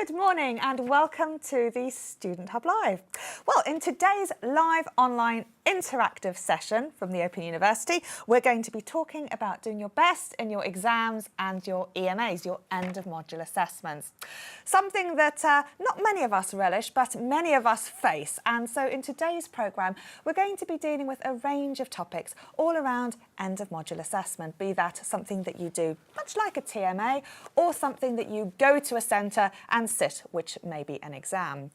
Good morning and welcome to the Student Hub Live. Well, in today's live online interactive session from the Open University, we're going to be talking about doing your best in your exams and your EMAs, your end of module assessments. Something that not many of us relish, but many of us face. And so in today's programme, we're going to be dealing with a range of topics all around end of module assessment, be that something that you do much like a TMA or something that you go to a centre and sit, which may be an exam.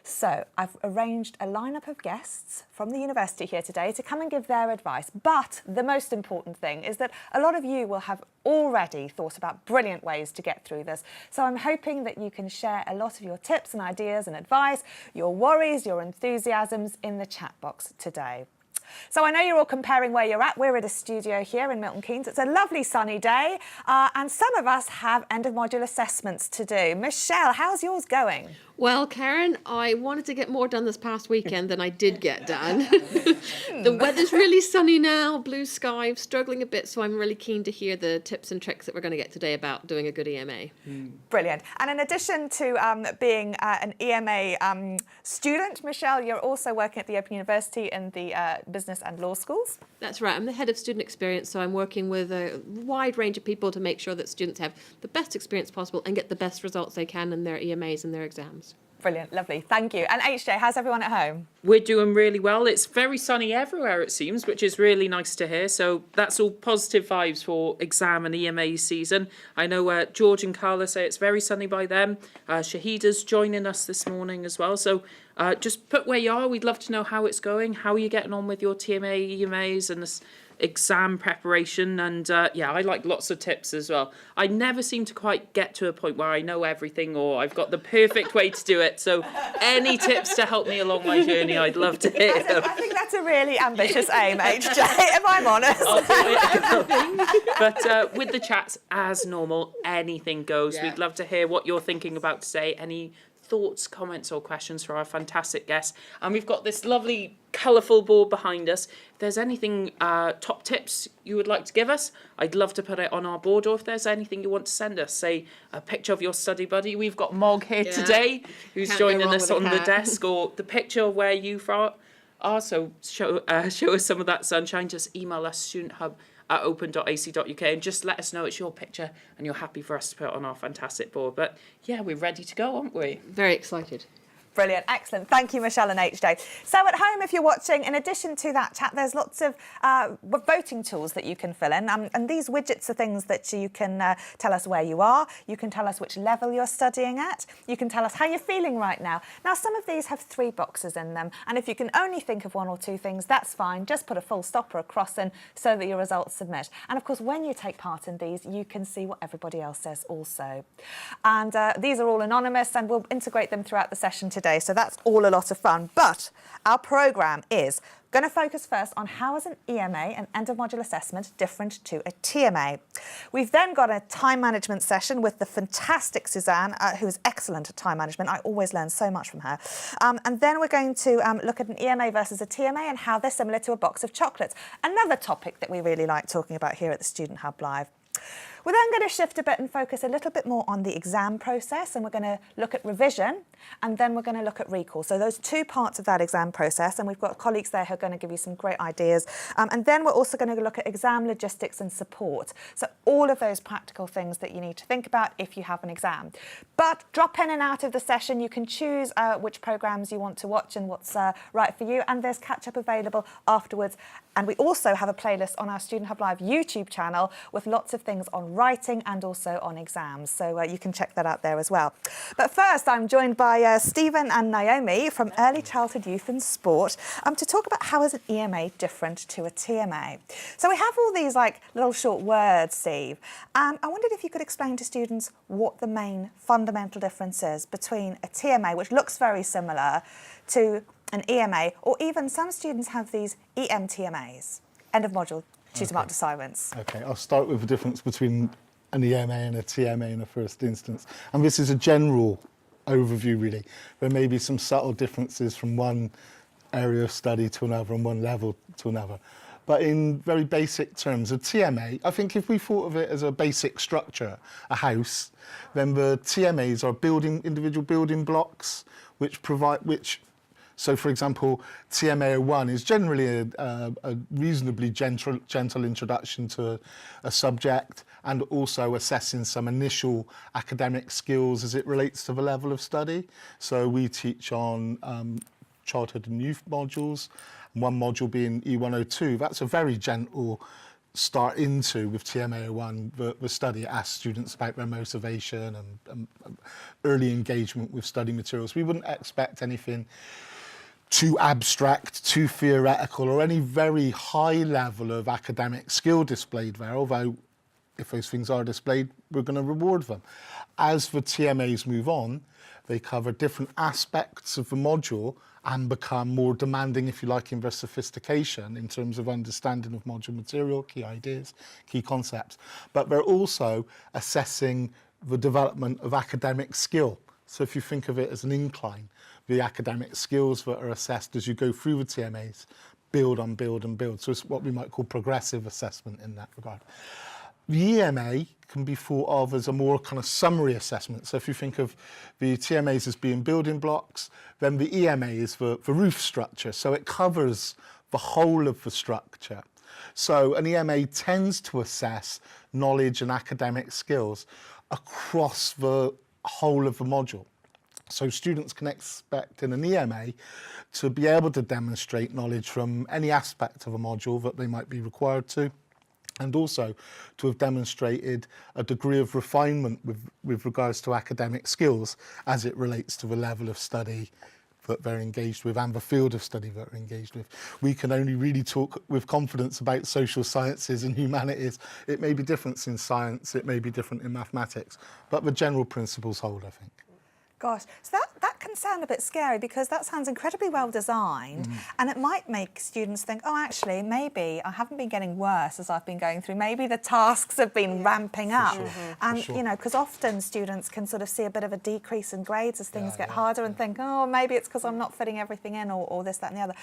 So I've arranged a lineup of guests from the university here today to come and give their advice. But the most important thing is that a lot of you will have already thought about brilliant ways to get through this. So I'm hoping that you can share a lot of your tips and ideas and advice, your worries, your enthusiasms in the chat box today. So I know you're all comparing where you're at. We're at a studio here in Milton Keynes. It's a lovely sunny day and some of us have end of module assessments to do. Michelle, how's yours going? Well, Karen, I wanted to get more done this past weekend than I did get done. The weather's really sunny now, blue sky, I'm struggling a bit, so I'm really keen to hear the tips and tricks that we're going to get today about doing a good EMA. Brilliant. And in addition to being an EMA student, Michelle, you're also working at the Open University in the business and law schools. That's right, I'm the head of student experience, so I'm working with a wide range of people to make sure that students have the best experience possible and get the best results they can in their EMAs and their exams. Brilliant, lovely, thank you. And HJ, how's everyone at home? We're doing really well. It's very sunny everywhere, it seems, which is really nice to hear. So that's all positive vibes for exam and EMA season. I know George and Carla say it's very sunny by them. Shahida's joining us this morning as well. So just put where you are. We'd love to know how it's going. How are you getting on with your TMA, EMAs and this exam preparation? And yeah, I like lots of tips as well. I never seem to quite get to a point where I know everything or I've got the perfect way to do it. So any tips to help me along my journey, I'd love to hear them. I think that's a really ambitious aim, HJ, if I'm honest. But with the chats, as normal, anything goes. Yeah. We'd love to hear what you're thinking about today. Any thoughts, comments or questions for our fantastic guests. And we've got this lovely colourful board behind us. If there's anything, top tips you would like to give us, I'd love to put it on our board. Or if there's anything you want to send us, say a picture of your study buddy. We've got Mog here today, who's joining us on the desk, or the picture of where you are. So show us some of that sunshine. Just email us, studenthub@open.ac.uk, and just let us know it's your picture and you're happy for us to put it on our fantastic board. But yeah, we're ready to go, aren't we? Very excited. Brilliant, excellent. Thank you, Michelle and HJ. So at home, if you're watching, in addition to that chat, there's lots of voting tools that you can fill in. And these widgets are things that you can tell us where you are. You can tell us which level you're studying at. You can tell us how you're feeling right now. Now, some of these have 3 boxes in them. And if you can only think of 1 or 2 things, that's fine. Just put a full stop or a cross in so that your results submit. And of course, when you take part in these, you can see what everybody else says also. And these are all anonymous and we'll integrate them throughout the session today. So that's all a lot of fun. But our programme is going to focus first on how is an EMA, an end of module assessment, different to a TMA. We've then got a time management session with the fantastic Suzanne, who's excellent at time management. I always learn so much from her. And then we're going to look at an EMA versus a TMA and how they're similar to a box of chocolates. Another topic that we really like talking about here at the Student Hub Live. We're then going to shift a bit and focus a little bit more on the exam process, and we're going to look at revision and then we're going to look at recall. So those 2 parts of that exam process, and we've got colleagues there who are going to give you some great ideas. And then we're also going to look at exam logistics and support. So all of those practical things that you need to think about if you have an exam. But drop in and out of the session. You can choose which programmes you want to watch and what's right for you. And there's catch-up available afterwards. And we also have a playlist on our Student Hub Live YouTube channel with lots of things on writing and also on exams. So you can check that out there as well. But first, I'm joined by Stephen and Naomi from Early Childhood Youth and Sport to talk about how is an EMA different to a TMA. So we have all these like little short words, Steve, and I wondered if you could explain to students what the main fundamental difference is between a TMA, which looks very similar, to an EMA, or even some students have these EMTMAs, end of module, tutor marked assignments. Okay, I'll start with the difference between an EMA and a TMA in the first instance. And this is a general overview, really. There may be some subtle differences from one area of study to another and one level to another. But in very basic terms, a TMA, I think if we thought of it as a basic structure, a house, then the TMAs are individual building blocks so for example, TMA01 is generally a reasonably gentle introduction to a subject, and also assessing some initial academic skills as it relates to the level of study. So we teach on childhood and youth modules, one module being E102. That's a very gentle start into, with TMA01, the study. It asks students about their motivation and early engagement with study materials. We wouldn't expect anything too abstract, too theoretical, or any very high level of academic skill displayed there, although if those things are displayed, we're going to reward them. As the TMAs move on, they cover different aspects of the module and become more demanding, if you like, in their sophistication in terms of understanding of module material, key ideas, key concepts. But they're also assessing the development of academic skill. So if you think of it as an incline, the academic skills that are assessed as you go through the TMAs build on build and build. So it's what we might call progressive assessment in that regard. The EMA can be thought of as a more kind of summary assessment. So if you think of the TMAs as being building blocks, then the EMA is the roof structure. So it covers the whole of the structure. So an EMA tends to assess knowledge and academic skills across the whole of the module. So students can expect in an EMA to be able to demonstrate knowledge from any aspect of a module that they might be required to, and also to have demonstrated a degree of refinement with regards to academic skills as it relates to the level of study that they're engaged with and the field of study that they're engaged with. We can only really talk with confidence about social sciences and humanities. It may be different in science, it may be different in mathematics, but the general principles hold, I think. Gosh, so that can sound a bit scary, because that sounds incredibly well designed, and it might make students think, oh, actually, maybe I haven't been getting worse as I've been going through. Maybe the tasks have been ramping up. Sure. And, For sure. you know, because often students can sort of see a bit of a decrease in grades as things get harder and think, oh, maybe it's because I'm not fitting everything in, or this, that and the other.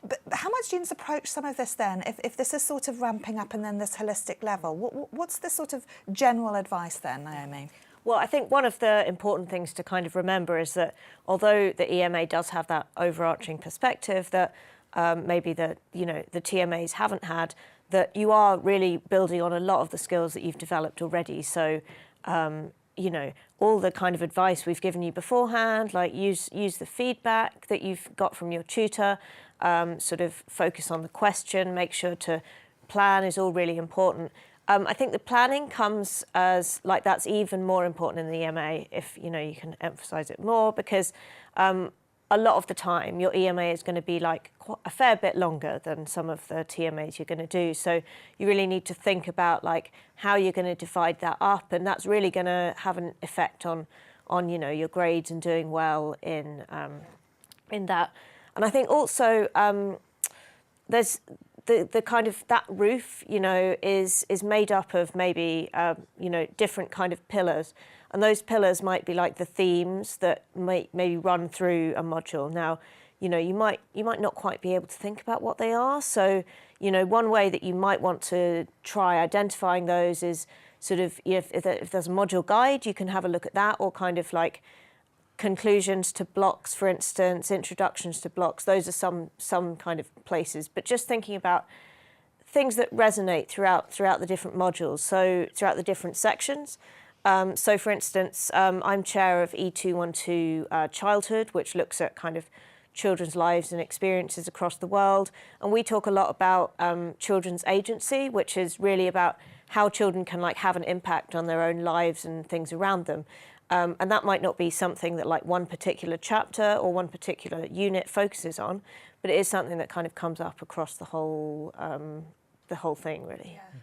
But how might students approach some of this then, if this is sort of ramping up and then this holistic level? What's the sort of general advice then, Naomi? Well, I think one of the important things to kind of remember is that although the EMA does have that overarching perspective that maybe the TMAs haven't had, that you are really building on a lot of the skills that you've developed already. So, all the kind of advice we've given you beforehand, like use the feedback that you've got from your tutor, sort of focus on the question, make sure to plan is all really important. I think the planning comes as, like, that's even more important in the EMA if, you can emphasise it more, because a lot of the time your EMA is going to be like a fair bit longer than some of the TMAs you're going to do. So you really need to think about like how you're going to divide that up, and that's really going to have an effect on your grades and doing well in that. And I think also there's the kind of that roof, is made up of maybe, different kind of pillars. And those pillars might be like the themes that maybe run through a module. Now, you might not quite be able to think about what they are. So, one way that you might want to try identifying those is sort of, if there's a module guide, you can have a look at that, or kind of like conclusions to blocks, for instance, introductions to blocks. Those are some kind of places. But just thinking about things that resonate throughout the different modules, so throughout the different sections. So, for instance, I'm chair of E212 Childhood, which looks at kind of children's lives and experiences across the world. And we talk a lot about children's agency, which is really about how children can like have an impact on their own lives and things around them. And that might not be something that like one particular chapter or one particular unit focuses on, but it is something that kind of comes up across the whole thing, really. Yeah.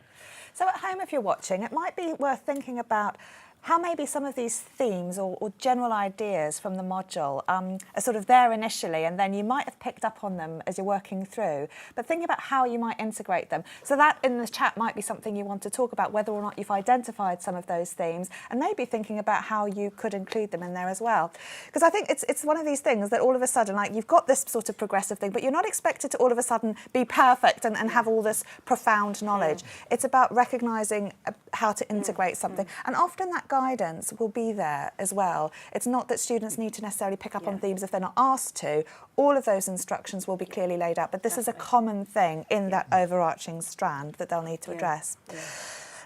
So at home, if you're watching, it might be worth thinking about how maybe some of these themes or general ideas from the module are sort of there initially, and then you might have picked up on them as you're working through, but thinking about how you might integrate them. So that in the chat might be something you want to talk about, whether or not you've identified some of those themes, and maybe thinking about how you could include them in there as well. Because I think it's one of these things that all of a sudden, like, you've got this sort of progressive thing, but you're not expected to all of a sudden be perfect and have all this profound knowledge. It's about recognising how to integrate something, and often that guidance will be there as well. It's not that students need to necessarily pick up on themes if they're not asked to. All of those instructions will be clearly laid out, but this is a common thing in that overarching strand that they'll need to address.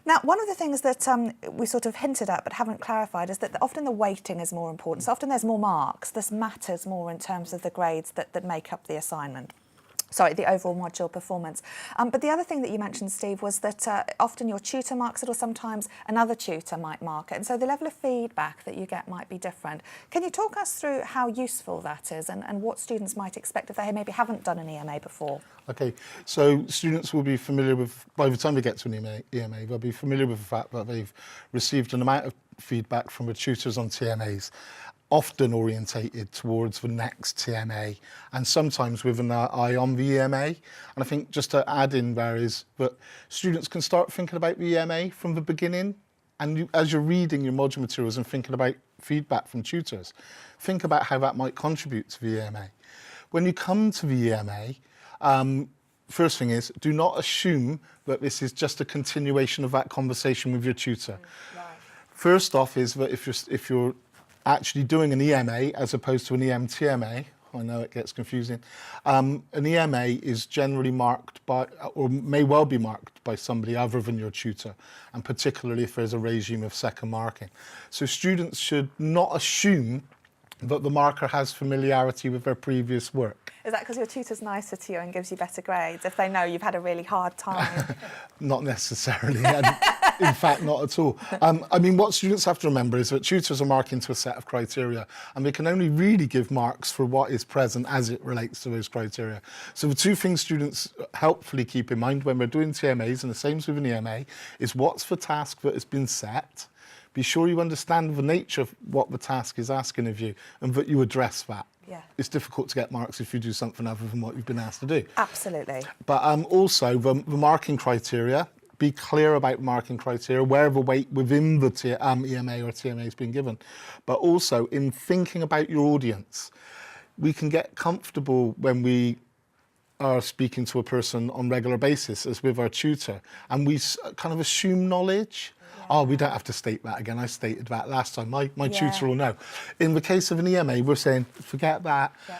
Now, one of the things that we sort of hinted at but haven't clarified is that often the weighting is more important. So often there's more marks. This matters more in terms of the grades that make up the assignment. Sorry, the overall module performance. But the other thing that you mentioned, Steve, was that often your tutor marks it, or sometimes another tutor might mark it. And so the level of feedback that you get might be different. Can you talk us through how useful that is and what students might expect if they maybe haven't done an EMA before? Okay, so students will be familiar with, by the time they get to an EMA, they'll be familiar with the fact that they've received an amount of feedback from the tutors on TMAs, often orientated towards the next TMA, and sometimes with an eye on the EMA. And I think just to add in there is that students can start thinking about the EMA from the beginning, and as you're reading your module materials and thinking about feedback from tutors, think about how that might contribute to the EMA. When you come to the EMA, first thing is, do not assume that this is just a continuation of that conversation with your tutor. First off is that if you're actually doing an EMA as opposed to an EMTMA, I know it gets confusing, an EMA is generally marked by, or may well be marked by somebody other than your tutor, and particularly if there's a regime of second marking. So students should not assume that the marker has familiarity with their previous work. Is that because your tutor's nicer to you and gives you better grades if they know you've had a really hard time? Not necessarily, and in fact, not at all. I mean, what students have to remember is that tutors are marking to a set of criteria, and they can only really give marks for what is present as it relates to those criteria. So the two things students helpfully keep in mind when we're doing TMAs, and the same with an EMA, is what's the task that has been set. Be sure you understand the nature of what the task is asking of you, and that you address that. Yeah. It's difficult to get marks if you do something other than what you've been asked to do. Absolutely. But also the marking criteria, be clear about marking criteria, where the weight within the EMA or TMA has been given. But also in thinking about your audience, we can get comfortable when we are speaking to a person on a regular basis, as with our tutor, and we kind of assume knowledge. Oh, we don't have to state that again. I stated that last time. My tutor will know. In the case of an EMA, we're saying, forget that. Yeah.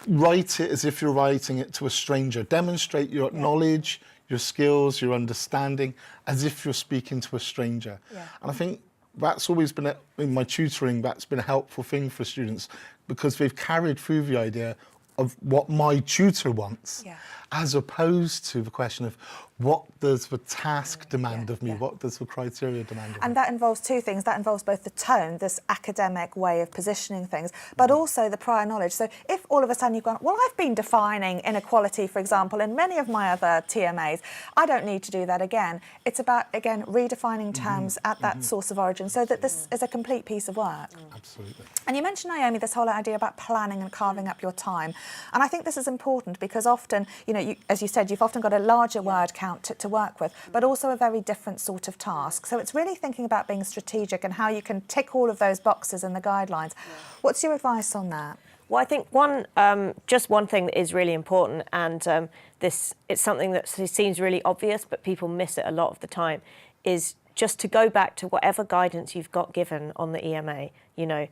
Write it as if you're writing it to a stranger. Demonstrate your knowledge, your skills, your understanding, as if you're speaking to a stranger. Yeah. And I think that's always been, in my tutoring, that's been a helpful thing for students, because they've carried through the idea of what my tutor wants, as opposed to the question of what does the task demand of me, what does the criteria demand of me. And that involves two things. That involves both the tone, this academic way of positioning things, but also the prior knowledge. So if all of a sudden you've gone, well, I've been defining inequality, for example, in many of my other TMAs, I don't need to do that again. It's about, again, redefining terms at that source of origin, so that this is a complete piece of work. Absolutely. And you mentioned, Naomi, this whole idea about planning and carving up your time. And I think this is important because often, you know, as you said, you've often got a larger word count to work with, but also a very different sort of task. So it's really thinking about being strategic and how you can tick all of those boxes in the guidelines. What's your advice on that? Well, I think just one thing that is really important, and it's something that seems really obvious, but people miss it a lot of the time, is just to go back to whatever guidance you've got given on the EMA. You know,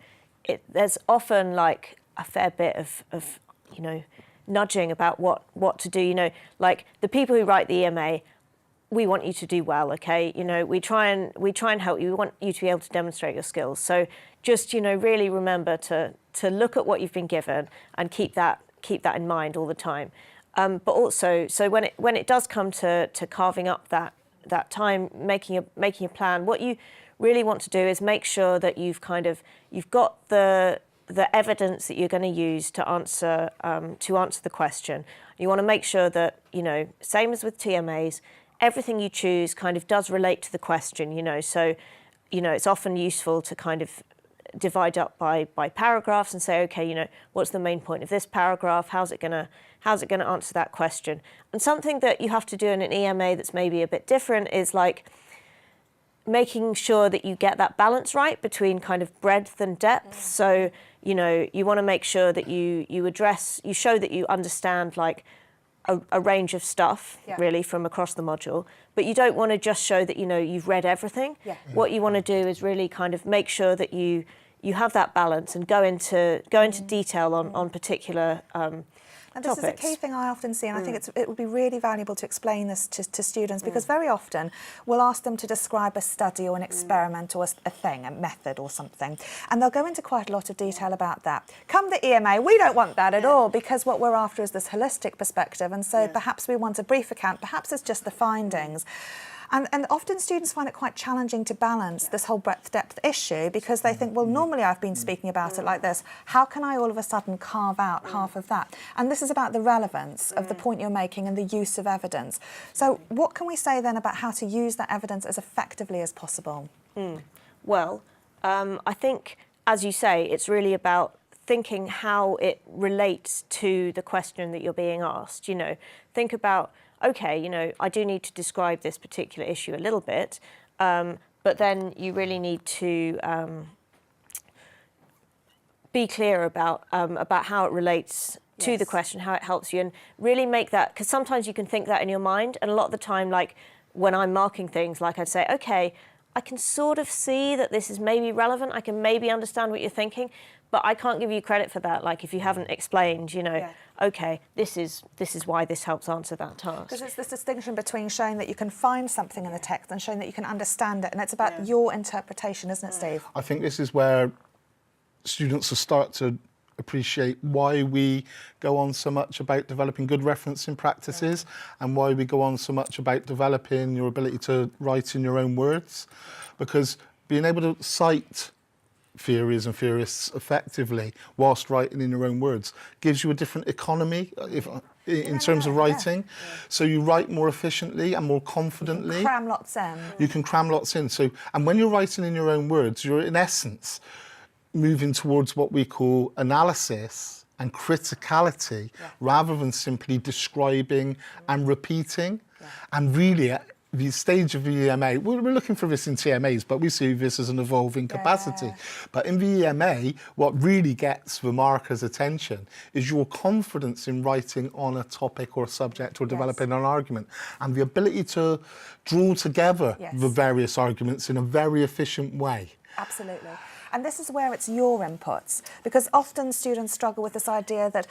there's often like a fair bit of you know, nudging about what to do. You know, like the people who write the EMA, we want you to do well, okay? You know, we try and help you. We want you to be able to demonstrate your skills. So just, you know, really remember to look at what you've been given and keep that in mind all the time. But also, so when it does come to carving up that time, making a plan, what you really want to do is make sure that you've got the evidence that you're going to use to answer the question. You want to make sure that, you know, same as with TMAs, everything you choose kind of does relate to the question, you know. So it's often useful to kind of divide up by paragraphs and say, okay, what's the main point of this paragraph? How's it going to answer that question? And something that you have to do in an EMA that's maybe a bit different is like making sure that you get that balance right between kind of breadth and depth. So, you want to make sure that you show that you understand like a range of stuff really from across the module, but you don't want to just show that you've read everything. What you want to do is really kind of make sure that you have that balance and go into detail on particular and this topics. is a key thing I often see, and I think it would be really valuable to explain this to students, because very often we'll ask them to describe a study or an experiment or a thing, a method or something, and they'll go into quite a lot of detail about that. Come the EMA, we don't want that at all, because what we're after is this holistic perspective, and so perhaps we want a brief account, perhaps it's just the findings. And often students find it quite challenging to balance this whole breadth-depth issue, because they think, well, normally I've been speaking about it like this. How can I all of a sudden carve out half of that? And this is about the relevance of the point you're making and the use of evidence. So what can we say then about how to use that evidence as effectively as possible? Well, I think, as you say, it's really about thinking how it relates to the question that you're being asked. Think about, okay, I do need to describe this particular issue a little bit, but then you really need to be clear about how it relates to the question, how it helps you, and really make that, because sometimes you can think that in your mind, and a lot of the time, like when I'm marking things, like I'd say, okay, I can sort of see that this is maybe relevant, I can maybe understand what you're thinking, but I can't give you credit for that. Like if you haven't explained, okay, this is why this helps answer that task. Because it's this distinction between showing that you can find something in the text and showing that you can understand it, and it's about your interpretation, isn't it, Steve? I think this is where students will start to appreciate why we go on so much about developing good referencing practices and why we go on so much about developing your ability to write in your own words, because being able to cite theories and theorists effectively whilst writing in your own words gives you a different economy in terms of writing. So you write more efficiently and more confidently. You can cram lots in. You can cram lots in. So, and when you're writing in your own words, you're in essence moving towards what we call analysis and criticality rather than simply describing and repeating. And really, at the stage of the EMA, we're looking for this in TMAs, but we see this as an evolving capacity. But in the EMA, what really gets the marker's attention is your confidence in writing on a topic or a subject or developing an argument, and the ability to draw together the various arguments in a very efficient way. Absolutely. And this is where it's your inputs, because often students struggle with this idea that,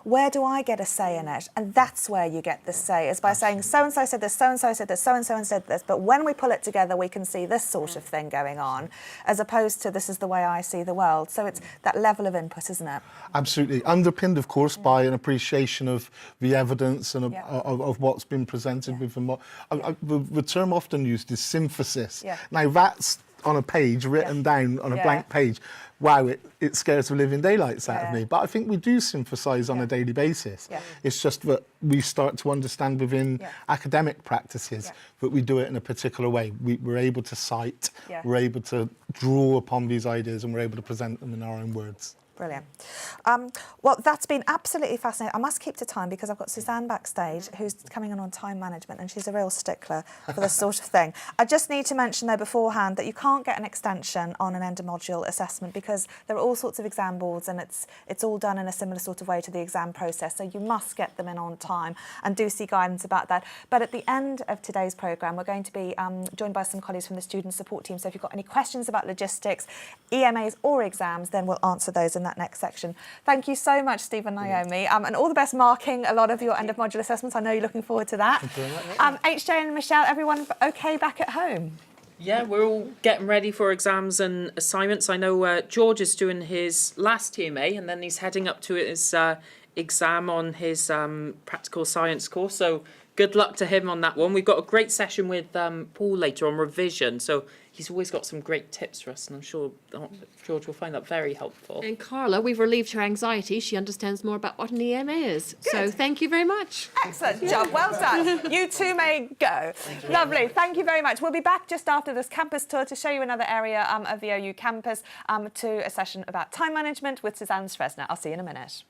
where do I get a say in it? And that's where you get the say, is by saying so-and-so said this, so-and-so said this, so-and-so said this, but when we pull it together, we can see this sort of thing going on, as opposed to this is the way I see the world. So it's that level of input, isn't it? Absolutely. Underpinned, of course, by an appreciation of the evidence and of what's been presented with them. The term often used is synthesis. Now, that's on a page, written down on a blank page. Wow, it scares the living daylights out of me. But I think we do synthesise on a daily basis. It's just that we start to understand within academic practices that we do it in a particular way. We're able to cite, we're able to draw upon these ideas, and we're able to present them in our own words. Brilliant. Well, that's been absolutely fascinating. I must keep to time because I've got Suzanne backstage who's coming on time management, and she's a real stickler for this sort of thing. I just need to mention though beforehand that you can't get an extension on an end-of-module assessment because there are all sorts of exam boards, and it's all done in a similar sort of way to the exam process. So you must get them in on time, and do see guidance about that. But at the end of today's programme, we're going to be joined by some colleagues from the student support team. So if you've got any questions about logistics, EMAs or exams, then we'll answer those in that next section. Thank you so much, Steve and Naomi, and all the best marking a lot of your end-of-module assessments. I know you're looking forward to that. HJ and Michelle, everyone okay back at home? Yeah, we're all getting ready for exams and assignments. I know George is doing his last TMA, and then he's heading up to his exam on his practical science course. So Good luck to him on that one. We've got a great session with Paul later on revision, so he's always got some great tips for us, and I'm sure George will find that very helpful. And Carla, we've relieved her anxiety. She understands more about what an EMA is. So thank you very much. Excellent job, well done. You two may go. Lovely, thank you very much. We'll be back just after this campus tour to show you another area of the OU campus, to a session about time management with Suzanne Stresner. I'll see you in a minute.